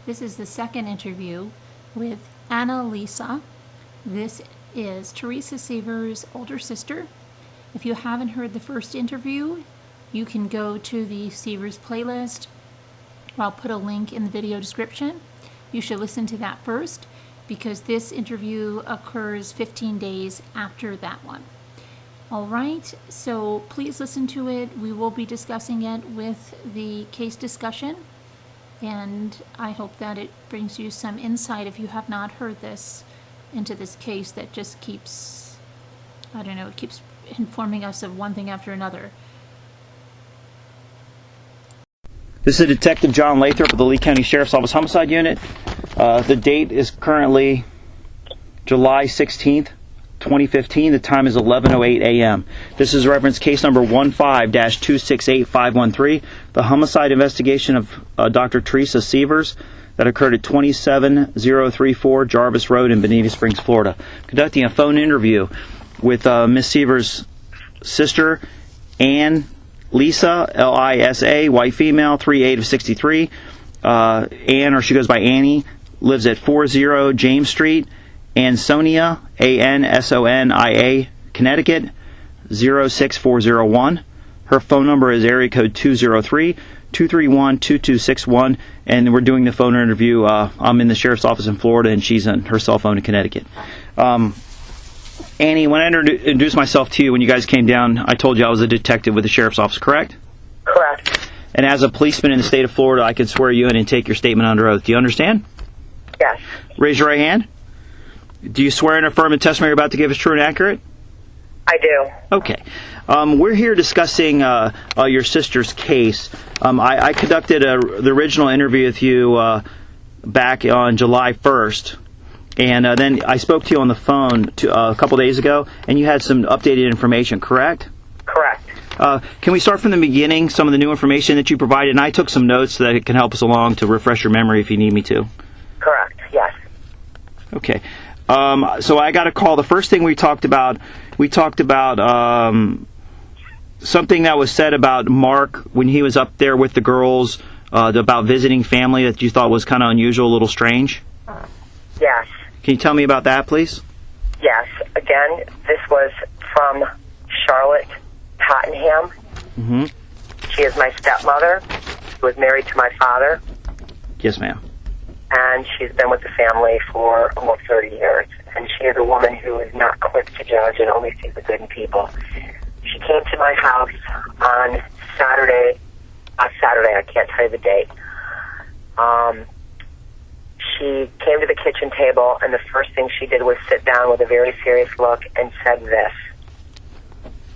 This is the second interview with Lisa. This is Teresa Sievers' older sister. If you haven't heard the first interview, you can go to the Sievers playlist. I'll put a link in the video description. You should listen to that first because this interview occurs 15 days after that one. All right, so please listen to it. We will be discussing it with the case discussion, and I hope that it brings you some insight if you have not heard this into this case that just keeps, it keeps informing us of one thing after another. This is Detective John Lathrop of the Lee County Sheriff's Office Homicide Unit. The date is currently July 16th, 2015. The time is 11:08 a.m. This is reference case number 15-268513, the homicide investigation of Dr. Teresa Sievers that occurred at 27034 Jarvis Road in Bonita Springs, Florida. Conducting a phone interview with Miss Sievers' sister, Lisa, Lisa, white female, 3'8" of 63. Ann, or she goes by Annie, lives at 40 James Street, Ansonia, Ansonia, Connecticut, 06401. Her phone number is area code 203-231-2261, and we're doing the phone interview. I'm in the sheriff's office in Florida, and she's on her cell phone in Connecticut. Annie, when I introduced myself to you when you guys came down, I told you I was a detective with the sheriff's office, correct? Correct. And as a policeman in the state of Florida, I can swear you in and take your statement under oath. Do you understand? Yes. Raise your right hand. Do you swear and affirm the testimony you're about to give is true and accurate? I do. Okay. We're here discussing your sister's case. I conducted the original interview with you back on July 1st, and then I spoke to you on the phone a couple days ago, and you had some updated information, correct? Correct. Can we start from the beginning, some of the new information that you provided? And I took some notes so that it can help us along to refresh your memory if you need me to. Correct, yes. Okay. So I got a call. The first thing we talked about something that was said about Mark when he was up there with the girls, about visiting family that you thought was kind of unusual, a little strange. Yes. Can you tell me about that, please? Yes. Again, this was from Charlotte Tottenham. Mm-hmm. She is my stepmother, who was married to my father. Yes, ma'am. And she's been with the family for almost 30 years. And she is a woman who is not quick to judge and only sees the good in people. She came to my house on Saturday, I can't tell you the date. She came to the kitchen table, and the first thing she did was sit down with a very serious look and said this.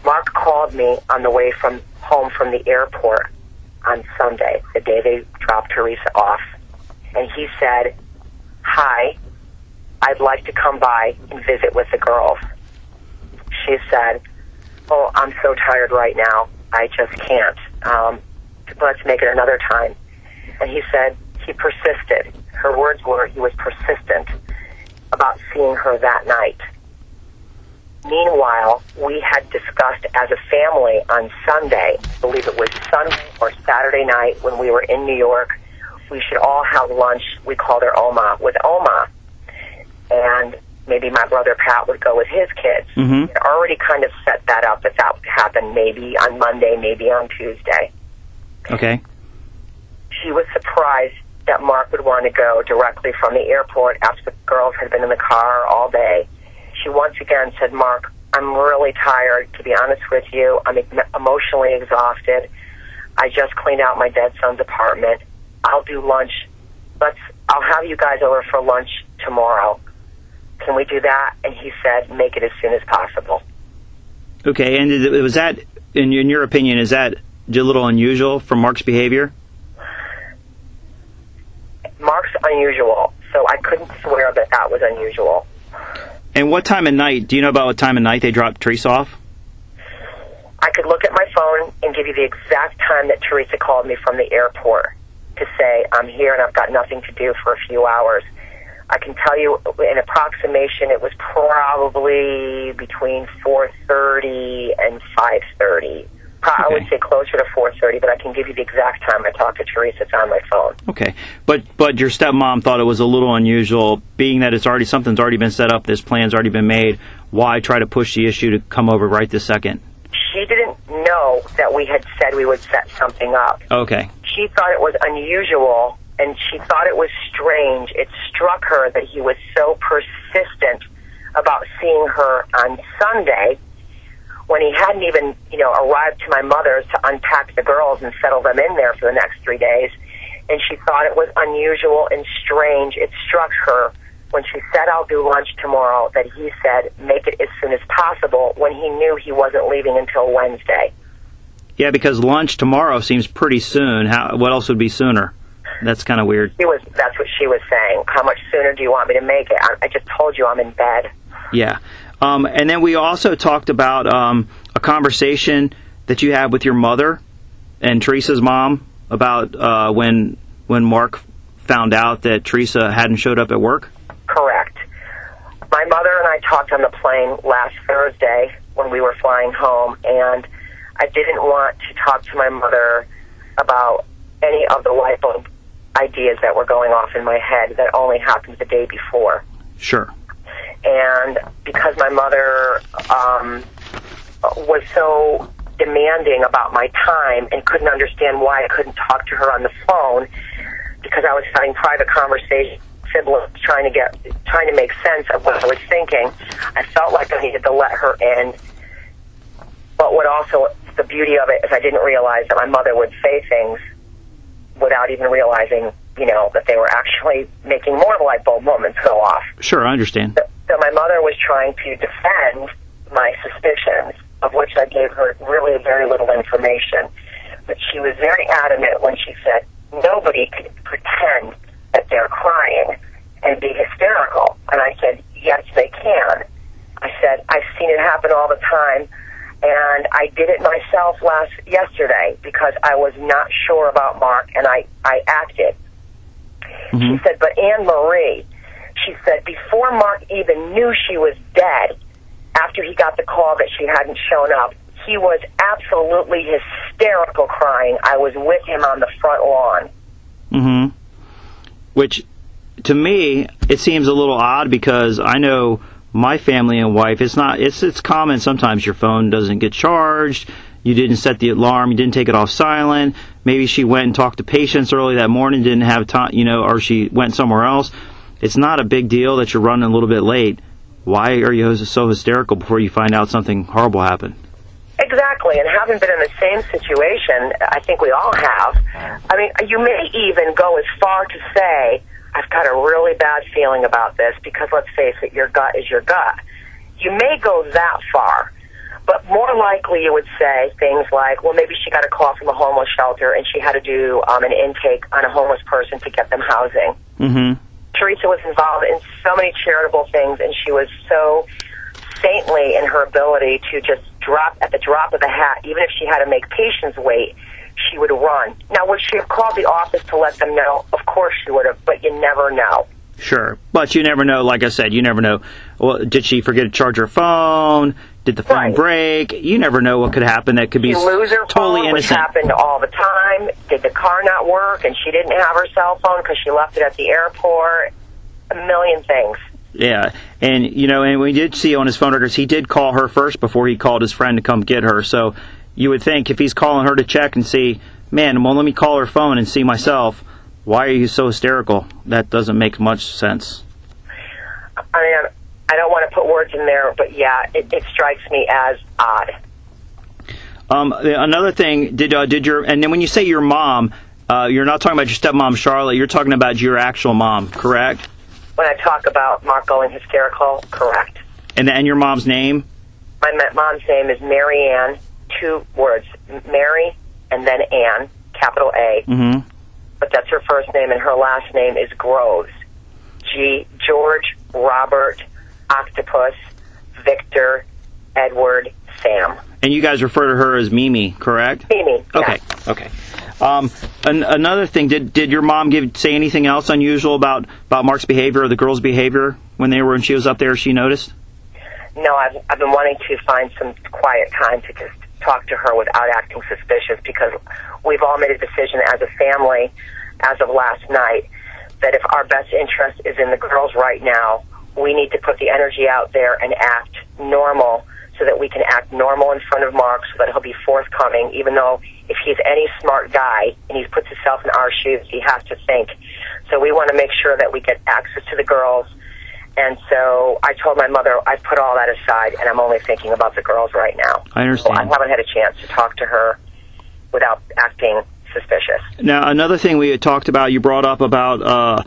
Mark called me on the way home from the airport on Sunday, the day they dropped Teresa off. And he said, "Hi, I'd like to come by and visit with the girls." She said, "Oh, I'm so tired right now. I just can't. Let's make it another time." And he said he persisted. Her words were he was persistent about seeing her that night. Meanwhile, we had discussed as a family on Sunday, I believe it was Sunday or Saturday night when we were in New York, we should all have lunch, we called her Oma, with Oma. And maybe my brother Pat would go with his kids. Mm-hmm. We had already kind of set that up that would happen maybe on Monday, maybe on Tuesday. Okay. She was surprised that Mark would want to go directly from the airport after the girls had been in the car all day. She once again said, "Mark, I'm really tired, to be honest with you. I'm emotionally exhausted. I just cleaned out my dead son's apartment. I'll do lunch. I'll have you guys over for lunch tomorrow. Can we do that?" And he said, "Make it as soon as possible." Okay, and was that, in your opinion, is that a little unusual for Mark's behavior? Mark's unusual, so I couldn't swear that that was unusual. And what time of night, do you know about what time of night they dropped Teresa off? I could look at my phone and give you the exact time that Teresa called me from the airport to say, "I'm here and I've got nothing to do for a few hours." I can tell you in approximation it was probably between 4:30 and 5:30 I would say closer to 4:30, but I can give you the exact time I talked to Teresa. It's on my phone. Okay, but your stepmom thought it was a little unusual, being that something's already been set up, this plan's already been made. Why try to push the issue to come over right this second? She didn't know that we had said we would set something up. Okay. She thought it was unusual, and she thought it was strange. It struck her that he was so persistent about seeing her on Sunday when he hadn't even, arrived to my mother's to unpack the girls and settle them in there for the next 3 days. And she thought it was unusual and strange. It struck her when she said, I'll do lunch tomorrow, that he said, make it as soon as possible, when he knew he wasn't leaving until Wednesday. Yeah, because lunch tomorrow seems pretty soon. What else would be sooner? That's kind of weird. That's what she was saying. How much sooner do you want me to make it? I just told you I'm in bed. Yeah. And then we also talked about a conversation that you had with your mother and Teresa's mom about when Mark found out that Teresa hadn't showed up at work? Correct. My mother and I talked on the plane last Thursday when we were flying home, and I didn't want to talk to my mother about any of the light bulb ideas that were going off in my head that only happened the day before. Sure. And because my mother was so demanding about my time and couldn't understand why I couldn't talk to her on the phone, because I was having private conversations, siblings trying to make sense of what I was thinking, I felt like I needed to let her in. But the beauty of it is I didn't realize that my mother would say things without even realizing, that they were actually making more light bulb moments go off. Sure, I understand. So my mother was trying to defend my suspicions, of which I gave her really very little information. But she was very adamant when she said, nobody can pretend that they're crying and be hysterical. And I said, yes, they can. I said, I've seen it happen all the time, and I did it myself yesterday because I was not sure about Mark, and I acted. Mm-hmm. She said, but Anne-Marie, she said, before Mark even knew she was dead, after he got the call that she hadn't shown up, he was absolutely hysterical crying. I was with him on the front lawn. Mm-hmm. Which, to me, it seems a little odd because I know my family and wife, it's common sometimes your phone doesn't get charged, you didn't set the alarm, you didn't take it off silent, maybe she went and talked to patients early that morning, didn't have time, or she went somewhere else. It's not a big deal that you're running a little bit late. Why are you so hysterical before you find out something horrible happened? Exactly, and having been in the same situation, I think we all have. I mean, you may even go as far to say, I've got a really bad feeling about this, because let's face it, your gut is your gut. You may go that far, but more likely you would say things like, well, maybe she got a call from a homeless shelter and she had to do an intake on a homeless person to get them housing. Mm-hmm. Teresa was involved in so many charitable things, and she was so saintly in her ability to just at the drop of a hat, even if she had to make patients wait, she would run. Now, would she have called the office to let them know? Of course she would have, but you never know. Sure, but you never know, like I said, you never know. Well, did she forget to charge her phone? Did the phone break? You never know what could happen. That could be lose her totally phone, innocent. Which happened all the time. Did the car not work and she didn't have her cell phone because she left it at the airport? A million things. Yeah, and and we did see on his phone records he did call her first before he called his friend to come get her. So you would think if he's calling her to check and see, man, well, let me call her phone and see myself. Why are you so hysterical? That doesn't make much sense. I mean, I don't want to put words in there, but yeah, it strikes me as odd. Another thing, did your, and then when you say your mom, you're not talking about your stepmom Charlotte, you're talking about your actual mom, correct? When I talk about Mark going hysterical, correct. And your mom's name? My mom's name is Mary Ann, 2 words, Mary and then Ann, capital A. Mm-hmm. But that's her first name, and her last name is Groves. George, Robert, Octopus, Victor, Edward, Sam. And you guys refer to her as Mimi, correct? Mimi, okay, yes. Okay. Another thing, did your mom say anything else unusual about Mark's behavior or the girls' behavior when she was up there? She noticed. No, I've been wanting to find some quiet time to just talk to her without acting suspicious, because we've all made a decision as a family, as of last night, that if our best interest is in the girls right now, we need to put the energy out there and act normal, so that we can act normal in front of Mark, so that he'll be forthcoming, even though if he's any smart guy and he puts himself in our shoes, he has to think. So we want to make sure that we get access to the girls. And so I told my mother I put all that aside, and I'm only thinking about the girls right now. I understand. So I haven't had a chance to talk to her without acting suspicious. Now, another thing we had talked about, you brought up about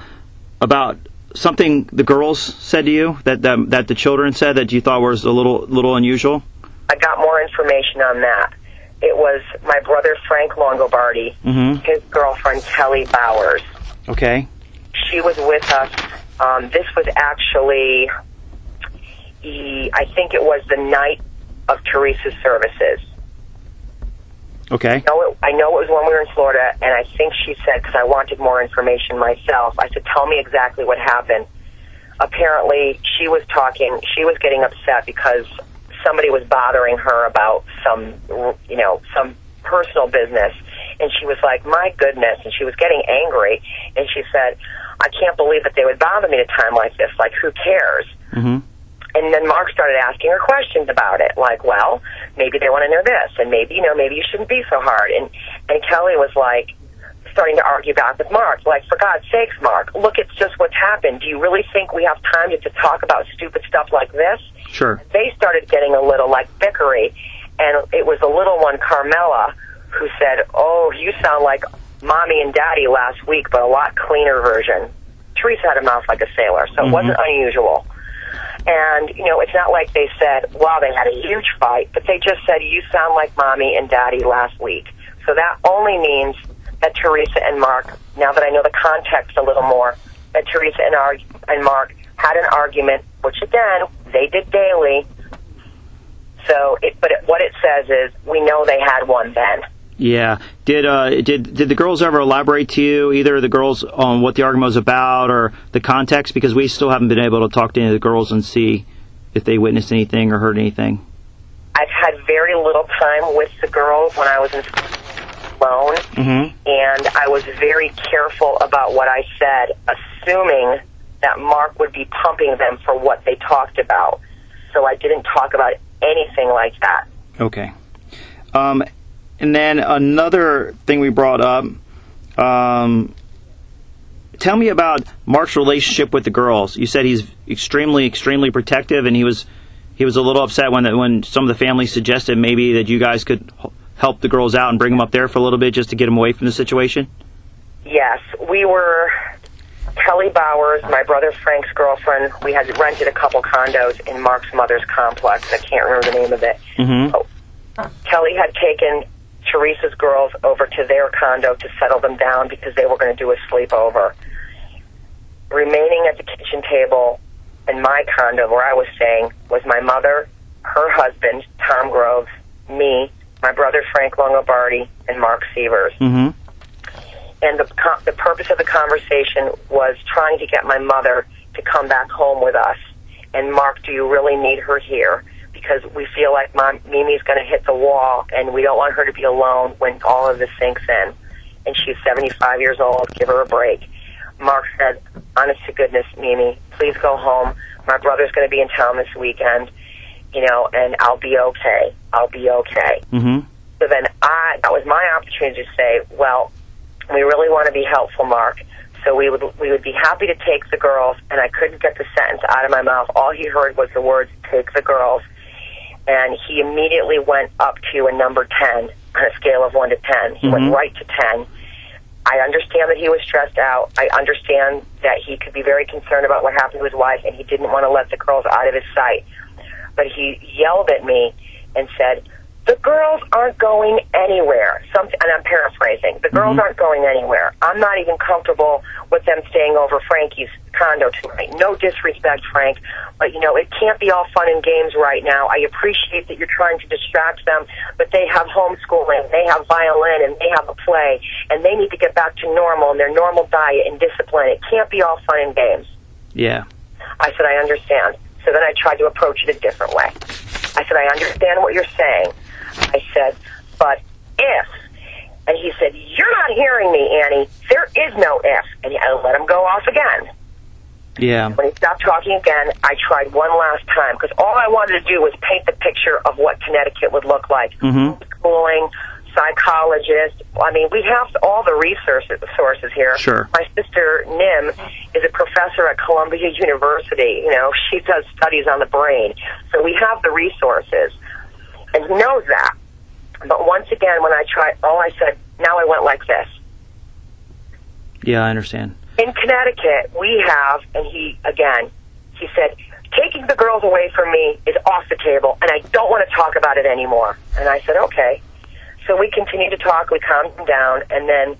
something the girls said to you, that the children said, that you thought was a little unusual. I got more information on that. It was my brother Frank Longobardi, his girlfriend Kelly Bowers. Okay. She was with us. This was actually, I think it was the night of Teresa's services. Okay. I know it was when we were in Florida, and I think she said, because I wanted more information myself, I said, tell me exactly what happened. Apparently, she was getting upset because somebody was bothering her about some personal business, and she was like, my goodness, and she was getting angry, and she said, I can't believe that they would bother me at a time like this, like, who cares? Mm-hmm. And then Mark started asking her questions about it, like, well, maybe they want to know this, and maybe you shouldn't be so hard. And Kelly was like, starting to argue back with Mark, like, for God's sakes, Mark, look at just what's happened. Do you really think we have time to talk about stupid stuff like this? Sure. They started getting a little, like, bickery, and it was the little one, Carmela, who said, oh, you sound like Mommy and Daddy last week, but a lot cleaner version. Teresa had a mouth like a sailor, so it wasn't unusual. And, it's not like they said, wow, they had a huge fight, but they just said, you sound like Mommy and Daddy last week. So that only means that Teresa and Mark, now that I know the context a little more, that Teresa and Mark had an argument, which, again, they did daily. So, what it says is, we know they had one then. Yeah. Did the girls ever elaborate to you, either the girls, on what the argument was about or the context? Because we still haven't been able to talk to any of the girls and see if they witnessed anything or heard anything. I've had very little time with the girls when I was in alone, and I was very careful about what I said, assuming that Mark would be pumping them for what they talked about. So I didn't talk about anything like that. Okay. And then another thing we brought up, tell me about Mark's relationship with the girls. You said he's extremely, extremely protective, and he was a little upset when some of the family suggested maybe that you guys could help the girls out and bring them up there for a little bit just to get them away from the situation. Yes, we were... Kelly Bowers, my brother Frank's girlfriend, we had rented a couple condos in Mark's mother's complex. I can't remember the name of it. Kelly had taken Teresa's girls over to their condo to settle them down because they were going to do a sleepover. Remaining at the kitchen table in my condo where I was staying was my mother, her husband, Tom Groves, me, my brother Frank Longobardi, and Mark Sievers. And the purpose of the conversation was trying to get my mother to come back home with us. And Mark, do you really need her here? Because we feel like Mimi's going to hit the wall, and we don't want her to be alone when all of this sinks in. And she's 75 years old. Give her a break. Mark said, honest to goodness, Mimi, please go home. My brother's going to be in town this weekend, and I'll be okay. I'll be okay. So then that was my opportunity to say, well, we really want to be helpful, Mark. So we would be happy to take the girls, and I couldn't get the sentence out of my mouth. All he heard was the words, take the girls. And he immediately went up to a number 10 on a scale of 1 to 10. He went right to 10. I understand that he was stressed out. I understand that he could be very concerned about what happened to his wife, and he didn't want to let the girls out of his sight. But he yelled at me and said, the girls aren't going anywhere. And I'm paraphrasing. The girls aren't going anywhere. I'm not even comfortable with them staying over Frankie's condo tonight. No disrespect, Frank, but, it can't be all fun and games right now. I appreciate that you're trying to distract them, but they have homeschooling, they have violin, and they have a play, and they need to get back to normal and their normal diet and discipline. It can't be all fun and games. Yeah. I said, I understand. So then I tried to approach it a different way. I said, I understand what you're saying. I said, but if. And he said, you're not hearing me, Annie. There is no if. And I let him go off again. Yeah. When he stopped talking again, I tried one last time, because all I wanted to do was paint the picture of what Connecticut would look like. Schooling, psychologist. I mean, we have all the sources here. Sure. My sister, Nim, is a professor at Columbia University. You know, she does studies on the brain. So we have the resources. And he knows that. But once again, when I tried, all I said, now I went like this. Yeah, I understand. In Connecticut, we have, and he said, taking the girls away from me is off the table, and I don't want to talk about it anymore. And I said, okay. So we continued to talk, we calmed him down, and then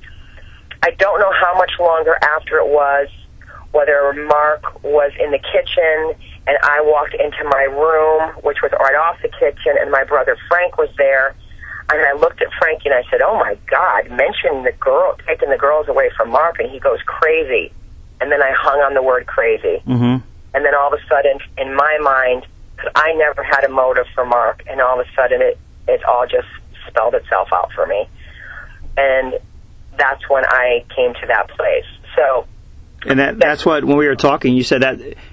I don't know how much longer after it was, whether Mark was in the kitchen, and I walked into my room, which was right off the kitchen, and my brother Frank was there. And I looked at Frankie and I said, oh my God, mention taking the girls away from Mark, and he goes crazy. And then I hung on the word crazy. And then all of a sudden, in my mind, because I never had a motive for Mark, and all of a sudden it all just spelled itself out for me. And that's when I came to that place. So, and that's what, when we were talking, you said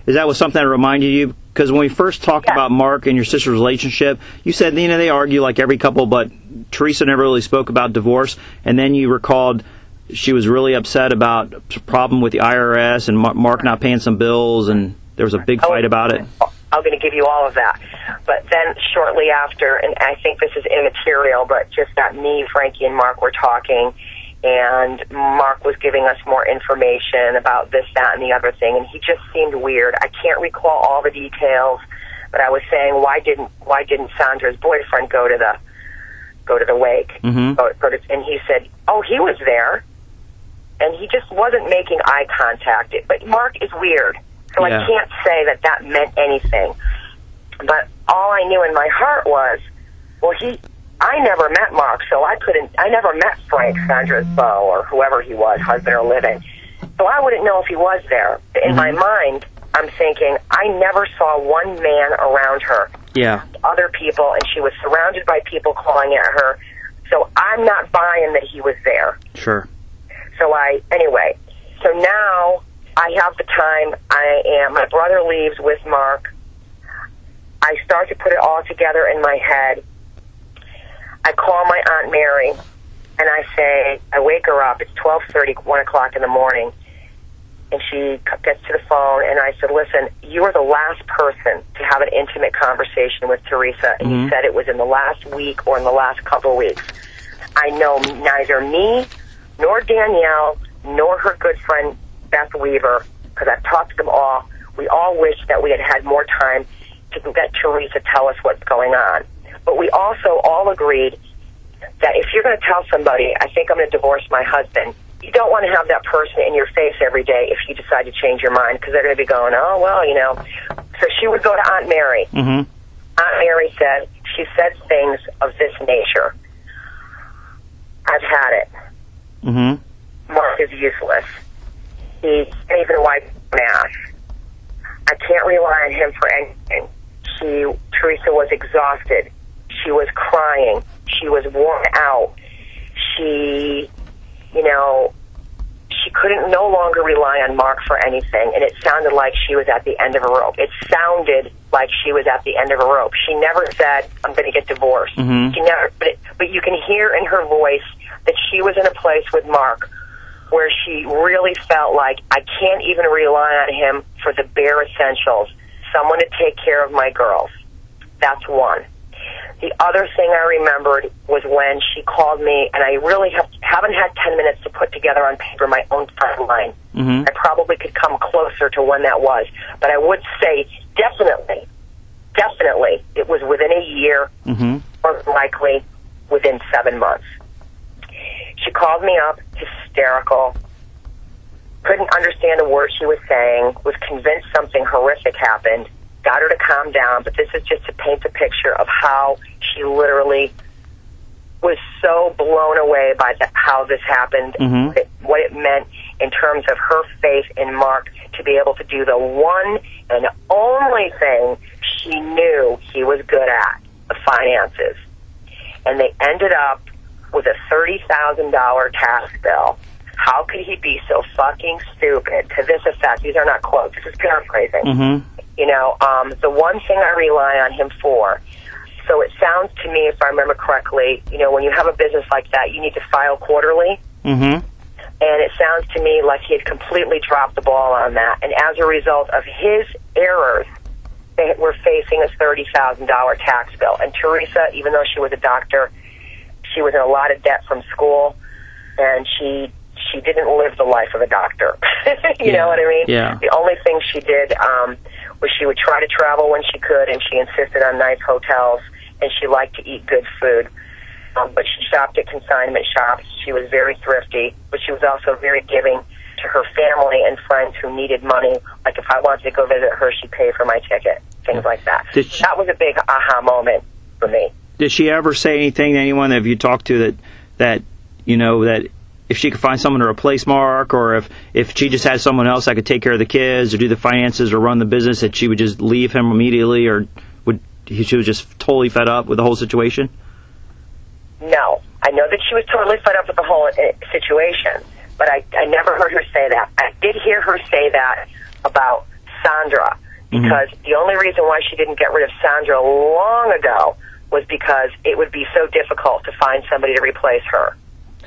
that was something that reminded you, because when we first talked about Mark and your sister's relationship, you said, you know, they argue like every couple, but Teresa never really spoke about divorce. And then you recalled she was really upset about a problem with the IRS and Mark not paying some bills, and there was a big fight about it. I'm going to give you all of that. But then shortly after, and I think this is immaterial, but just that me, Frankie, and Mark were talking, and Mark was giving us more information about this, that, and the other thing, and he just seemed weird. I can't recall all the details, but I was saying, why didn't Sandra's boyfriend go to the wake? And he said, oh, he was there, and he just wasn't making eye contact. But Mark is weird, so I can't say that meant anything. But all I knew in my heart was, well, I never met Mark, so I never met Frank, Sandra's beau, or whoever he was, husband or living. So I wouldn't know if he was there. In my mind, I'm thinking, I never saw one man around her. Yeah. Other people, and she was surrounded by people calling at her. So I'm not buying that he was there. Sure. So so now I have the time. My brother leaves with Mark. I start to put it all together in my head. I call my Aunt Mary, and I wake her up. It's 12:30, 1 o'clock in the morning, and she gets to the phone, and I said, listen, you are the last person to have an intimate conversation with Teresa, and you said it was in the last week or in the last couple of weeks. I know neither me, nor Danielle, nor her good friend Beth Weaver, because I've talked to them all. We all wish that we had had more time to let Teresa tell us what's going on. But we also all agreed that if you're going to tell somebody, I think I'm going to divorce my husband, you don't want to have that person in your face every day if you decide to change your mind, because they're going to be going, oh, well, you know. So she would go to Aunt Mary. Aunt Mary she said things of this nature. I've had it. Mark is useless. He can't even wipe an ass. I can't rely on him for anything. Teresa was exhausted. She was crying. She was worn out. She couldn't no longer rely on Mark for anything, and it sounded like she was at the end of a rope. It sounded like she was at the end of a rope. She never said, I'm going to get divorced. She never, but you can hear in her voice that she was in a place with Mark where she really felt like, I can't even rely on him for the bare essentials. Someone to take care of my girls. That's one. The other thing I remembered was when she called me, and I really haven't had 10 minutes to put together on paper my own timeline. I probably could come closer to when that was. But I would say definitely, it was within a year, or likely within 7 months. She called me up, hysterical, couldn't understand a word she was saying, was convinced something horrific happened, got her to calm down, but this is just to paint the picture of how she literally was so blown away by how this happened, what it meant in terms of her faith in Mark to be able to do the one and only thing she knew he was good at, the finances. and they ended up with a $30,000 tax bill. How could he be so fucking stupid? To this effect, these are not quotes, this is paraphrasing. You know, the one thing I rely on him for, so it sounds to me, if I remember correctly, you know, when you have a business like that, you need to file quarterly. And it sounds to me like he had completely dropped the ball on that. And as a result of his errors, they were facing a $30,000 tax bill. And Teresa, even though she was a doctor, she was in a lot of debt from school, and she didn't live the life of a doctor. You know what I mean? The only thing she did was she would try to travel when she could, and she insisted on nice hotels, and she liked to eat good food. But she shopped at consignment shops. She was very thrifty, but she was also very giving to her family and friends who needed money. Like if I wanted to go visit her, she'd pay for my ticket, things like that. That was a big aha moment for me. Did she ever say anything to anyone that you talked to that you know, that if she could find someone to replace Mark, or if she just had someone else that could take care of the kids or do the finances or run the business, that she would just leave him immediately, or she was just totally fed up with the whole situation? No. I know that she was totally fed up with the whole situation, but I never heard her say that. I did hear her say that about Sandra, because the only reason why she didn't get rid of Sandra long ago was because it would be so difficult to find somebody to replace her.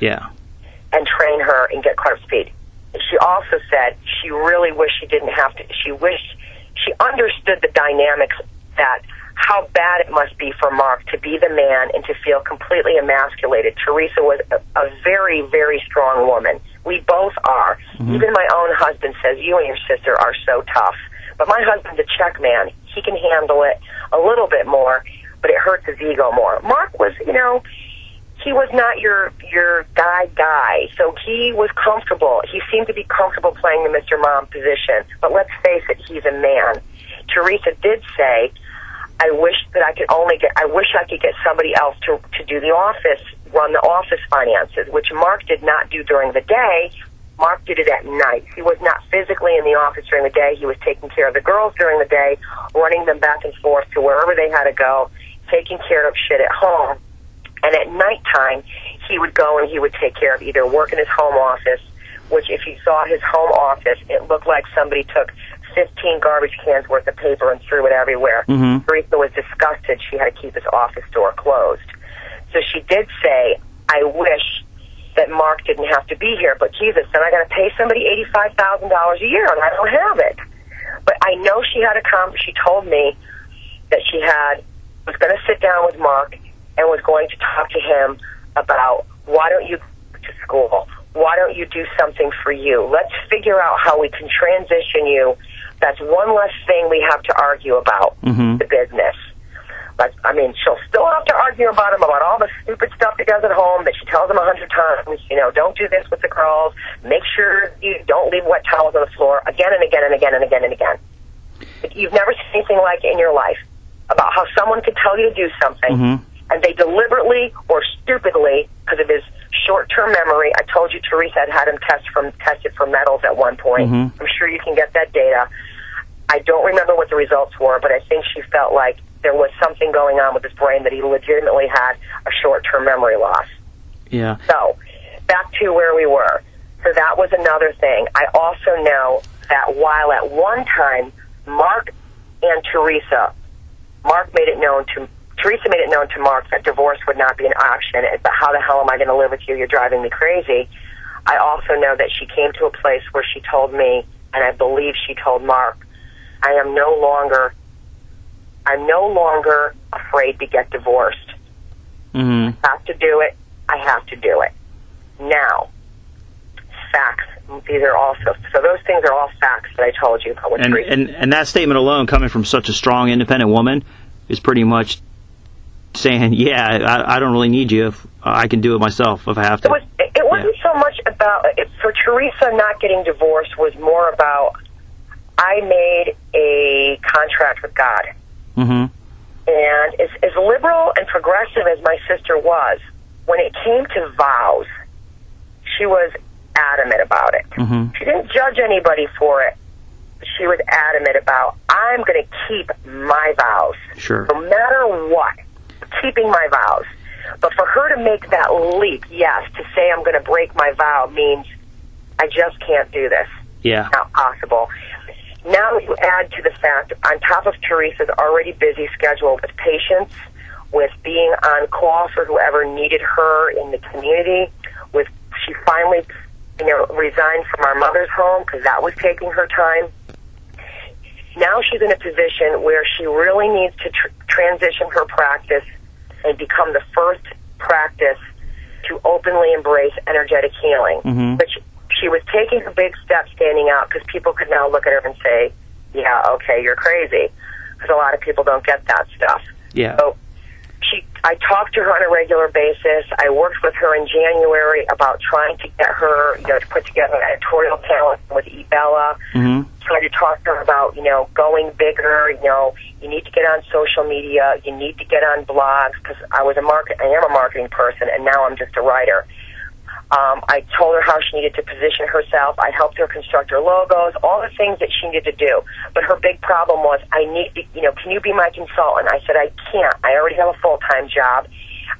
And train her and get car speed. She also said she really wished she didn't have to. She wished she understood the dynamics, that how bad it must be for Mark to be the man and to feel completely emasculated. Teresa was a very, very strong woman. We both are. Even my own husband says, you and your sister are so tough. But my husband's a check man. He can handle it a little bit more, but it hurts his ego more. Mark was, you know, he was not your guy, so he was comfortable. He seemed to be comfortable playing the Mr. Mom position. But let's face it, he's a man. Teresa did say, I wish I could get somebody else to do the office, run the office finances, which Mark did not do during the day. Mark did it at night. He was not physically in the office during the day. He was taking care of the girls during the day, running them back and forth to wherever they had to go, taking care of shit at home. And at nighttime, he would go and he would take care of either work in his home office, which if you saw his home office, it looked like somebody took 15 garbage cans worth of paper and threw it everywhere. Teresa was disgusted. She had to keep his office door closed. So she did say, I wish that Mark didn't have to be here, but Jesus, then I got to pay somebody $85,000 a year, and I don't have it. But I know she had she told me that she was going to sit down with Mark and was going to talk to him about, why don't you go to school? Why don't you do something for you? Let's figure out how we can transition you. That's one less thing we have to argue about, the business. But, I mean, she'll still have to argue about him, about all the stupid stuff he does at home that she tells him 100 times. You know, don't do this with the girls. Make sure you don't leave wet towels on the floor, again and again and again and again and again. But you've never seen anything like it in your life, about how someone could tell you to do something, and they deliberately or stupidly, because of his short-term memory, I told you Teresa had him tested for metals at one point. I'm sure you can get that data. I don't remember what the results were, but I think she felt like there was something going on with his brain, that he legitimately had a short-term memory loss. So, back to where we were. So that was another thing. I also know that while at one time, Teresa made it known to Mark that divorce would not be an option. But how the hell am I going to live with you? You're driving me crazy. I also know that she came to a place where she told me, and I believe she told Mark, I'm no longer afraid to get divorced. I have to do it. I have to do it. Now, facts. These are also, so those things are all facts that I told you about what Teresa. And that statement alone, coming from such a strong, independent woman, is pretty much saying, yeah, I don't really need you. If I can do it myself if I have to. It wasn't so much about, for Teresa not getting divorced was more about, I made a contract with God. And as liberal and progressive as my sister was, when it came to vows, she was adamant about it. She didn't judge anybody for it. She was adamant about, I'm going to keep my vows. No matter what, keeping my vows. But for her to make that leap, yes, to say I'm going to break my vow means I just can't do this. Yeah. Not possible. Now you add to the fact, on top of Teresa's already busy schedule with patients, with being on call for whoever needed her in the community, with she finally, resigned from our mother's home because that was taking her time. Now she's in a position where she really needs to transition her practice and become the first practice to openly embrace energetic healing. Mm-hmm. But she was taking a big step standing out because people could now look at her and say, yeah, okay, you're crazy. Because a lot of people don't get that stuff. Yeah. So I talked to her on a regular basis. I worked with her in January about trying to get her, to put together an editorial talent with eBella. Mm-hmm. Tried to talk to her about, going bigger. You need to get on social media. You need to get on blogs because I am a marketing person, and now I'm just a writer. I told her how she needed to position herself. I helped her construct her logos, all the things that she needed to do. But her big problem was, I need to, can you be my consultant? I said, I can't. I already have a full-time job.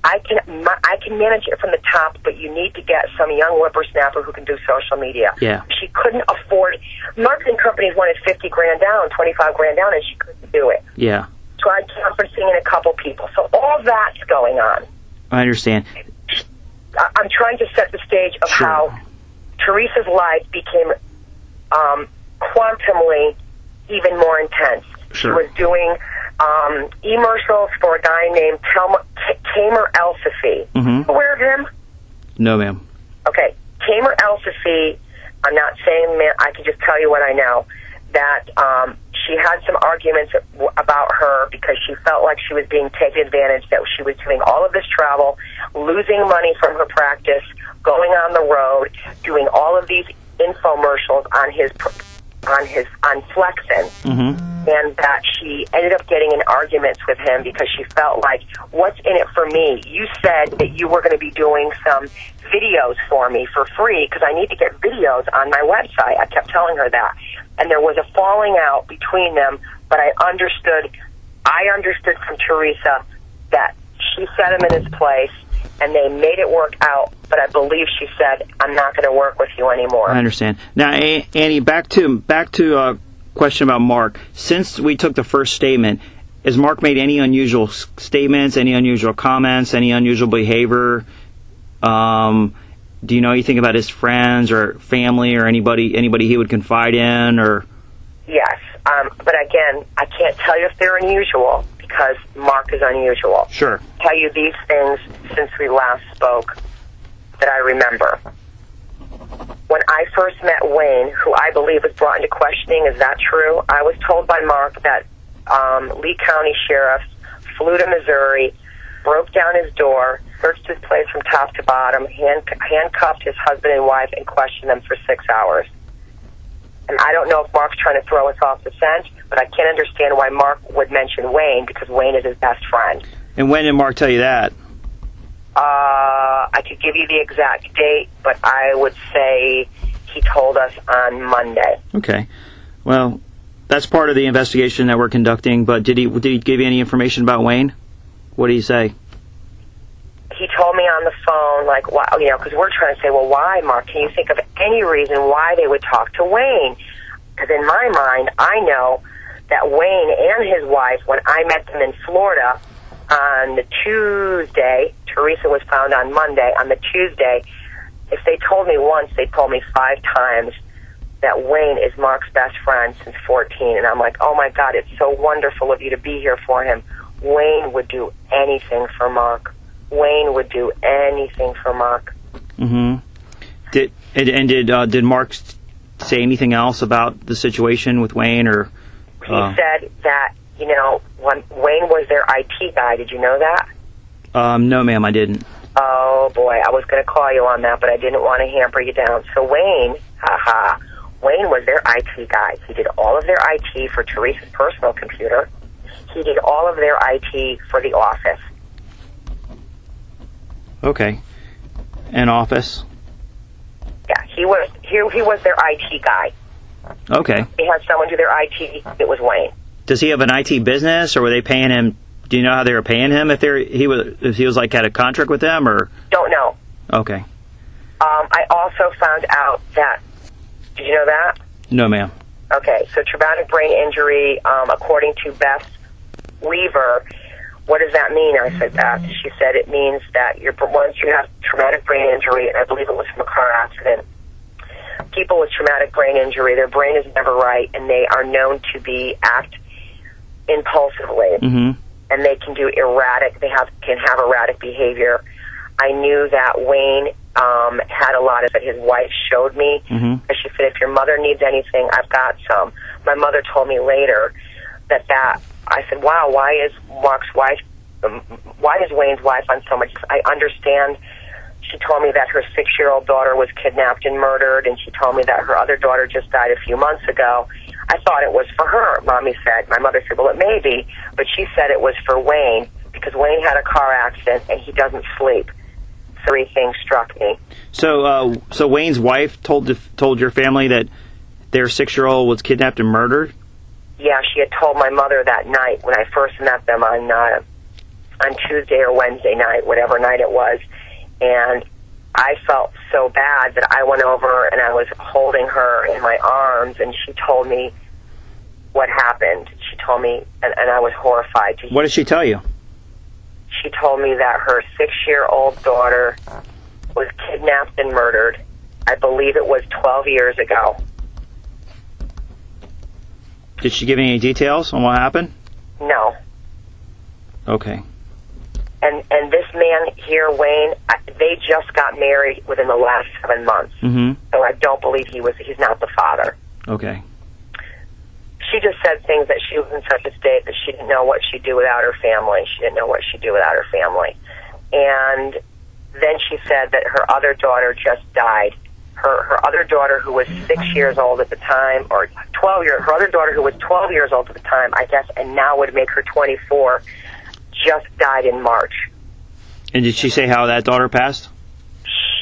I can manage it from the top, but you need to get some young whippersnapper who can do social media. Yeah. She couldn't afford, marketing companies wanted $50,000 down, $25,000 down, and she couldn't do it. Yeah. Tried conferencing in a couple people. So all that's going on. I understand. I'm trying to set the stage of how Teresa's life became quantumly even more intense. Sure. She was doing e-commercials for a guy named Tamer El-Safi. Mm-hmm. Aware of him? No, ma'am. Okay. Tamer El-Safi, I'm not saying I can just tell you what I know, that she had some arguments about her because she felt like she was being taken advantage, that she was doing all of this travel, losing money from her practice, going on the road, doing all of these infomercials on Flexen, Mm-hmm. and that she ended up getting in arguments with him because she felt like, what's in it for me? You said that you were going to be doing some videos for me for free because I need to get videos on my website. I kept telling her that. And there was a falling out between them, but I understood from Teresa that she set him in his place and they made it work out, but I believe she said, I'm not going to work with you anymore. I understand. Now, Annie, back to a question about Mark. Since we took the first statement, has Mark made any unusual statements, any unusual comments, any unusual behavior? Do you know anything about his friends or family or anybody he would confide in? Or Yes, but again, I can't tell you if they're unusual because Mark is unusual. Sure. I'll tell you these things since we last spoke that I remember. When I first met Wayne, who I believe was brought into questioning, is that true? I was told by Mark that Lee County Sheriff flew to Missouri, broke down his door, searched his place from top to bottom, handcuffed his husband and wife, and questioned them for 6 hours. And I don't know if Mark's trying to throw us off the scent, but I can't understand why Mark would mention Wayne because Wayne is his best friend. And when did Mark tell you that? I could give you the exact date, but I would say he told us on Monday. Okay. Well, that's part of the investigation that we're conducting, but did he give you any information about Wayne? What did he say? He told me on the phone, like, why, because we're trying to say, well, why, Mark? Can you think of any reason why they would talk to Wayne? Because in my mind, I know that Wayne and his wife, when I met them in Florida on the Tuesday, Teresa was found on Monday, on the Tuesday, if they told me once, they told me 5 times that Wayne is Mark's best friend since 14. And I'm like, oh, my God, it's so wonderful of you to be here for him. Wayne would do anything for Mark. Wayne would do anything for Mark. Mm-hmm. Did Mark say anything else about the situation with Wayne? Or he said that, when Wayne was their IT guy. Did you know that? No, ma'am, I didn't. Oh, boy, I was going to call you on that, but I didn't want to hamper you down. So Wayne was their IT guy. He did all of their IT for Teresa's personal computer. He did all of their IT for the office. Okay. An office? Yeah, he was their IT guy. Okay. He had someone do their IT. It was Wayne. Does he have an IT business, or were they paying him? Do you know how they were paying him? If he was like had a contract with them, or Don't know. okay, I also found out that. Did you know that? no, ma'am. Okay, so traumatic brain injury, according to Beth Weaver, what does that mean? I said, Beth. She said it means that once you have traumatic brain injury, and I believe it was from a car accident, people with traumatic brain injury, their brain is never right, and they are known to act impulsively, and they can do can have erratic behavior. I knew that Wayne had a lot of it. His wife showed me. And she said, if your mother needs anything, I've got some. My mother told me later that I said, wow, why is Wayne's wife on so much? I understand. She told me that her 6-year-old daughter was kidnapped and murdered, and she told me that her other daughter just died a few months ago. I thought it was for her, Mommy said. My mother said, well, it may be, but she said it was for Wayne, because Wayne had a car accident, and he doesn't sleep. Three things struck me. So Wayne's wife told your family that their 6-year-old was kidnapped and murdered? Yeah, she had told my mother that night when I first met them on Tuesday or Wednesday night, whatever night it was. And I felt so bad that I went over and I was holding her in my arms, and she told me what happened. She told me, and I was horrified to hear. What did she tell you? She told me that her 6-year-old daughter was kidnapped and murdered. I believe it was 12 years ago. Did she give any details on what happened? No. Okay. And this man here, Wayne, they just got married within the last 7 months. So I don't believe he's not the father. Okay. She just said things that she was in such a state that she didn't know what she'd do without her family. She didn't know what she'd do without her family. And then she said that her other daughter just died. Her other daughter, who was 6 years old at the time, or 12 years, her other daughter, who was 12 years old at the time, I guess, and now would make her 24, just died in March. And did she say how that daughter passed?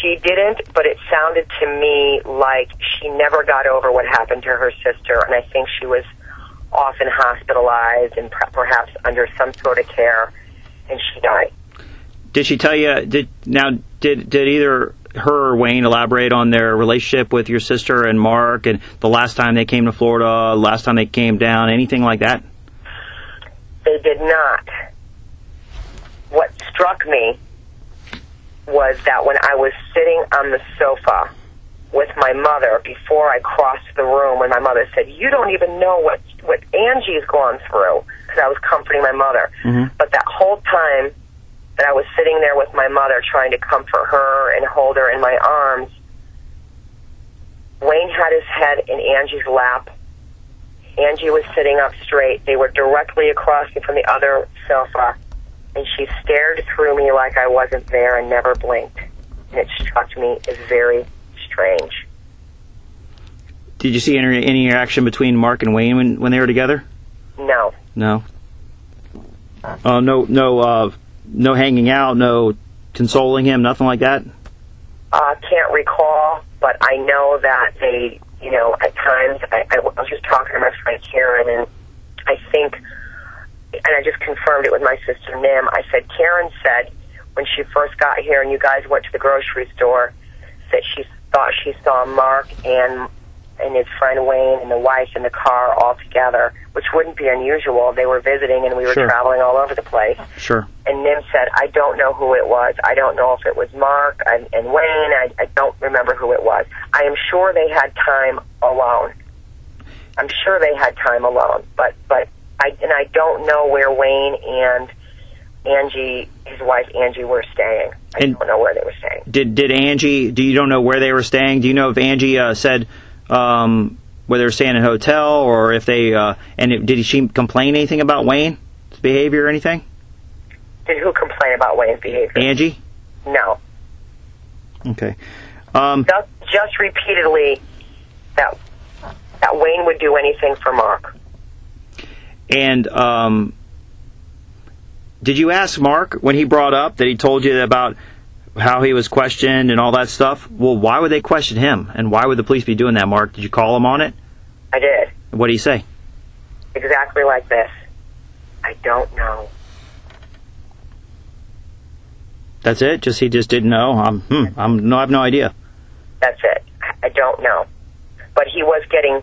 She didn't, but it sounded to me like she never got over what happened to her sister, and I think she was often hospitalized and perhaps under some sort of care, and she died. Did she tell you? Did either her or Wayne elaborate on their relationship with your sister and Mark, and the last time they came to Florida, last time they came down, anything like that? They did not. What struck me was that when I was sitting on the sofa with my mother before I crossed the room, when my mother said, you don't even know what Angie's gone through, because I was comforting my mother. But that whole time that I was sitting there with my mother trying to comfort her and hold her in my arms, Wayne had his head in Angie's lap. Angie was sitting up straight. They were directly across me from the other sofa, and she stared through me like I wasn't there and never blinked. And it struck me as very strange. Did you see any interaction between Mark and Wayne when they were together? No. No. No hanging out, no consoling him, nothing like that? Can't recall, but I know that they, at times, I was just talking to my friend Karen, and I think, and I just confirmed it with my sister Nim, I said, Karen said when she first got here and you guys went to the grocery store that she thought she saw Mark and his friend Wayne and the wife in the car all together, which wouldn't be unusual. They were visiting and we were traveling all over the place. Sure. And Nim said, I don't know who it was. I don't know if it was Mark and Wayne. I don't remember who it was. I am sure they had time alone. I'm sure they had time alone. But I don't know where Wayne and Angie, his wife Angie, were staying. I don't know where they were staying. Did Angie, you don't know where they were staying? Do you know if Angie said whether they were staying in a hotel or if they, did she complain anything about Wayne's behavior or anything? Did who complain about Wayne's behavior? Angie? No. Okay. Just repeatedly that Wayne would do anything for Mark. And did you ask Mark when he brought up that he told you about how he was questioned and all that stuff? Well, why would they question him? And why would the police be doing that, Mark? Did you call him on it? I did. What did he say? Exactly like this. I don't know. That's it? He just didn't know? I have no idea. That's it. I don't know. But he was getting,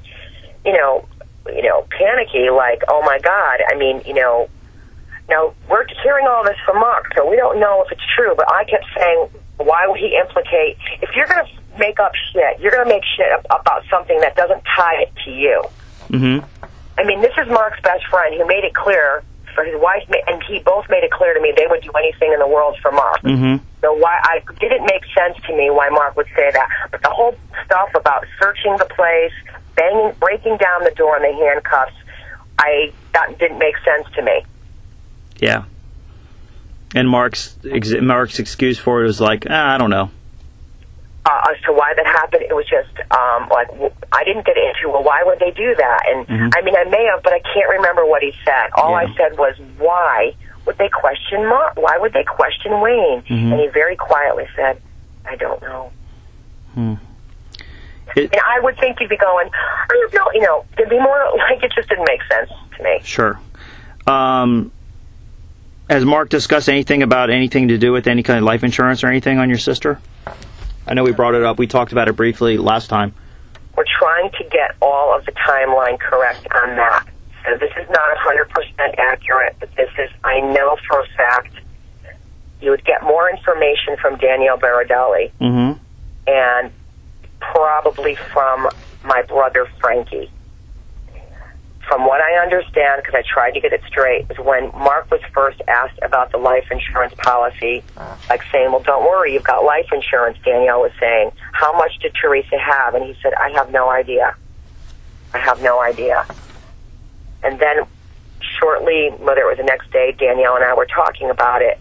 panicky, like, oh my God, now we're hearing all this from Mark, so we don't know if it's true, but I kept saying, why would he implicate, if you're going to make up shit, you're going to make shit about something that doesn't tie it to you. Mm-hmm. This is Mark's best friend who made it clear for his wife, and he both made it clear to me they would do anything in the world for Mark. Mm-hmm. So it didn't make sense to me why Mark would say that. But the whole stuff about searching the place, breaking down the door in the handcuffs, that didn't make sense to me. Yeah. And Mark's excuse for it was like, I don't know. As to why that happened, it was just I didn't get into, well, why would they do that? And mm-hmm. I may have, but I can't remember what he said. All I said was, why would they question Mark? Why would they question Wayne? Mm-hmm. And he very quietly said, I don't know. And I would think you'd be going, I don't know, there'd be more, like, it just didn't make sense to me. Sure. Has Mark discussed anything about anything to do with any kind of life insurance or anything on your sister? I know we brought it up. We talked about it briefly last time. We're trying to get all of the timeline correct on that. So this is not 100% accurate, but this is, I know for a fact, you would get more information from Danielle Baradelli, mm-hmm. and probably from my brother Frankie. From what I understand, because I tried to get it straight, is when Mark was first asked about the life insurance policy, like saying, well, don't worry, you've got life insurance, Danielle was saying, how much did Teresa have? And he said, I have no idea. I have no idea. And then shortly, whether it was the next day, Danielle and I were talking about it,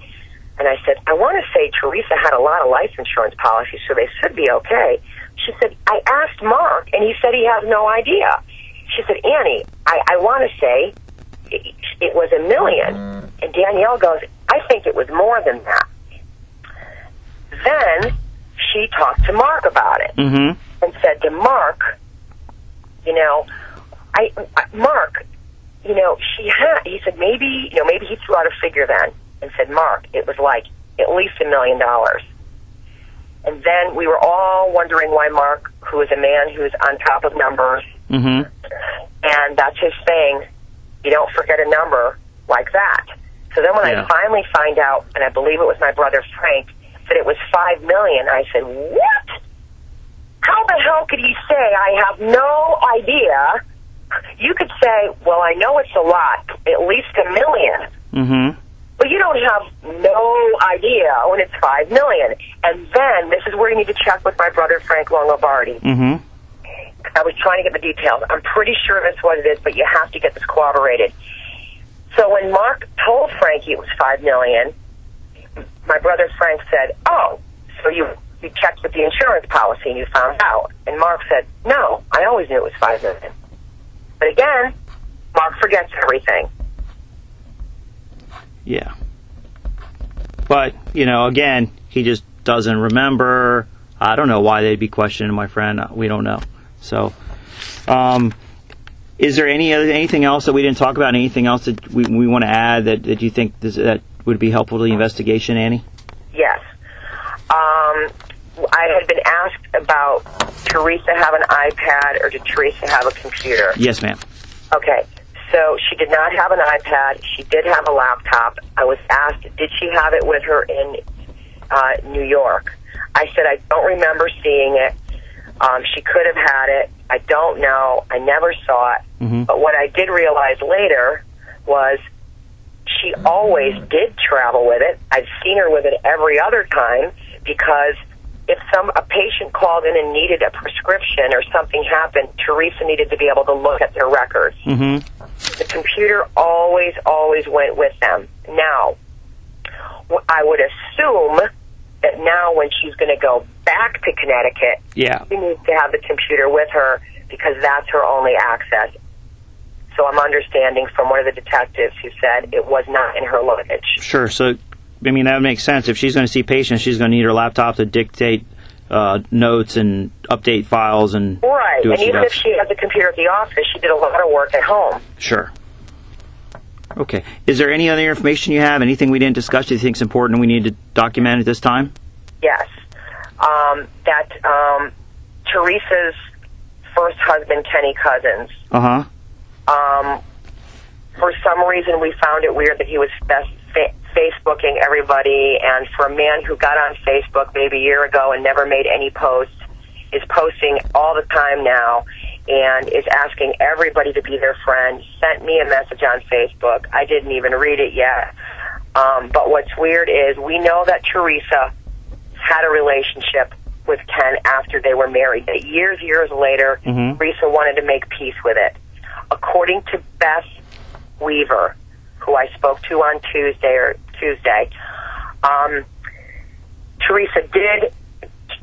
and I said, I want to say Teresa had a lot of life insurance policies, so they should be okay. She said, I asked Mark, and he said he has no idea. She said, Annie, I want to say it was $1 million. And Danielle goes, I think it was more than that. Then she talked to Mark about it, mm-hmm. and said to Mark, Mark, he said, maybe he threw out a figure then and said, Mark, it was like at least $1 million. And then we were all wondering why Mark, who is a man who's on top of numbers, mm-hmm. and that's his thing, you don't forget a number like that. So then when I finally find out, and I believe it was my brother Frank, that it was $5 million, I said, what? How the hell could he say, I have no idea? You could say, well, I know it's a lot, at least $1 million. Mm-hmm. But you don't have no idea when it's $5 million. And then, this is where you need to check with my brother Frank Longobardi. Mm-hmm. I was trying to get the details. I'm pretty sure that's what it is, but you have to get this corroborated. So when Mark told Frankie it was $5 million, my brother Frank said, oh, so you checked with the insurance policy and you found out. And Mark said, no, I always knew it was $5 million. But again, Mark forgets everything. Yeah. But, again, he just doesn't remember. I don't know why they'd be questioning my friend. We don't know. So, is there anything else that we didn't talk about? Anything else that we want to add that you think that would be helpful to the investigation, Annie? Yes. I had been asked about Teresa have an iPad or did Teresa have a computer? Yes, ma'am. Okay. So she did not have an iPad. She did have a laptop. I was asked, did she have it with her in New York? I said, I don't remember seeing it. She could have had it. I don't know. I never saw it. Mm-hmm. But what I did realize later was she always did travel with it. I've seen her with it every other time because if a patient called in and needed a prescription or something happened, Teresa needed to be able to look at their records. Mm-hmm. The computer always went with them. Now, I would assume that now when she's going to go back to Connecticut, she needs to have the computer with her because that's her only access. So I'm understanding from one of the detectives who said it was not in her luggage. Sure. So, that makes sense. If she's going to see patients, she's going to need her laptop to dictate notes and update files and do what she does. If she had the computer at the office, she did a lot of work at home. Sure. Okay. Is there any other information you have? Anything we didn't discuss that you think is important and we need to document at this time? Yes. That Teresa's first husband, Kenny Cousins, for some reason we found it weird that he was Facebooking everybody, and for a man who got on Facebook maybe a year ago and never made any posts, is posting all the time now and is asking everybody to be their friend, sent me a message on Facebook. I didn't even read it yet. But what's weird is we know that Teresa had a relationship with Ken after they were married. That years later, Teresa wanted to make peace with it. According to Beth Weaver, who I spoke to on Tuesday,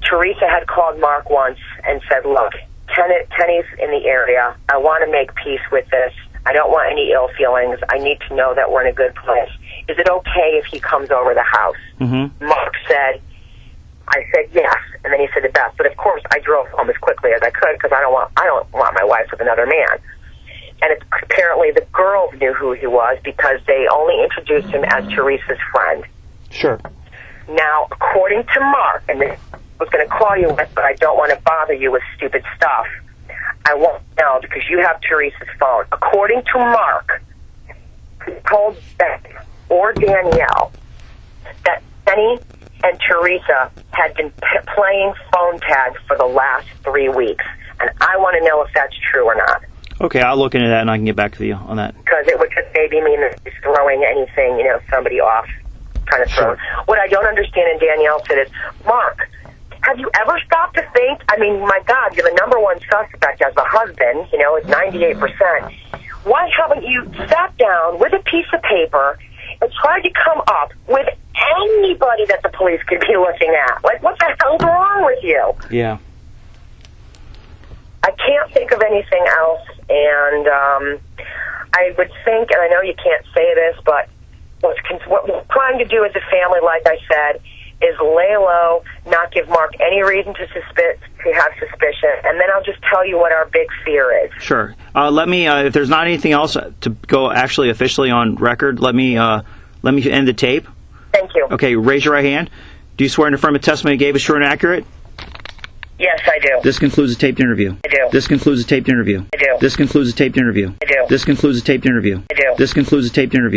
Teresa had called Mark once and said, look, Kenny's in the area. I want to make peace with this. I don't want any ill feelings. I need to know that we're in a good place. Is it okay if he comes over the house? Mark said, I said yes, and then he said the best. But of course, I drove home as quickly as I could because I don't want my wife with another man. And apparently the girls knew who he was because they only introduced him as Teresa's friend. Sure. Now, according to Mark, and this I was going to call you with, but I don't want to bother you with stupid stuff. I won't know because you have Teresa's phone. According to Mark, he told Beth or Danielle that Benny and Teresa had been playing phone tag for the last 3 weeks. And I want to know if that's true or not. Okay, I'll look into that and I can get back to you on that. Because it would just maybe mean that he's throwing anything, somebody off, trying to throw. What I don't understand, and Danielle said, is, Mark, have you ever stopped to think, I mean, my God, you're the number one suspect as the husband, it's 98%. Why haven't you sat down with a piece of paper and tried to come up with anybody that the police could be looking at? Like, what the hell's wrong with you? Yeah. I can't think of anything else, and I would think, and I know you can't say this, but what we're trying to do as a family, like I said, is lay low, not give Mark any reason to have suspicion, and then I'll just tell you what our big fear is. Sure. Let me, if there's not anything else to go actually officially on record, let me end the tape. Thank you. Okay, raise your right hand. Do you swear and affirm the testimony you gave is true and accurate? Yes, I do. This concludes the taped interview. I do. This concludes the taped interview. I do. This concludes the taped interview. I do. This concludes the taped interview. I do. This concludes the taped interview.